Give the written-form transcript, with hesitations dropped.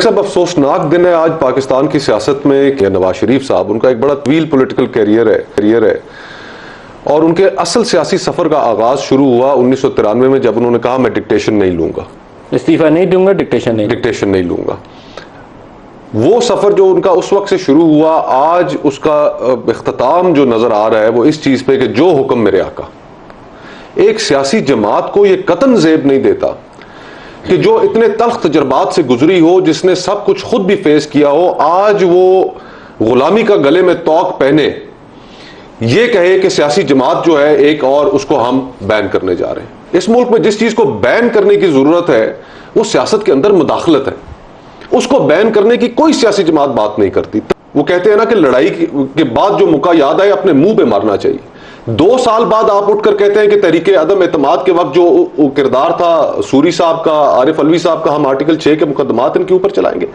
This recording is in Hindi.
सब अफसोसनाक दिन है आज पाकिस्तान की सियासत में कि नवाज शरीफ साहब, उनका एक बड़ा तवील पॉलिटिकल करियर है और उनके असल सियासी सफर का आगाज शुरू हुआ 1993 में, जब उन्होंने कहा मैं डिक्टेशन नहीं लूंगा, इस्तीफा नहीं दूंगा, डिक्टेशन नहीं लूंगा। वो सफर जो उनका उस वक्त से शुरू हुआ, आज उसका इख्तिताम जो नजर आ रहा है वो इस चीज पे कि जो हुक्म मेरे आका। एक सियासी जमात को ये कतन जेब नहीं देता कि जो इतने तल्ख तजर्बात से गुजरी हो, जिसने सब कुछ खुद भी फेस किया हो, आज वो गुलामी का गले में तौक पहने ये कहे कि सियासी जमात जो है एक और, उसको हम बैन करने जा रहे हैं। इस मुल्क में जिस चीज को बैन करने की जरूरत है वो सियासत के अंदर मुदाखलत है। उसको बैन करने की कोई सियासी जमात बात नहीं करती। वो कहते हैं ना कि लड़ाई के बाद जो मुका याद आए अपने मुंह पे मारना चाहिए। 2 साल बाद आप उठकर कहते हैं कि तहरीके अदम एतमाद के वक्त जो किरदार था सूरी साहब का, आरिफ अलवी साहब का, हम आर्टिकल 6 के मुकदमात इनके ऊपर चलाएंगे।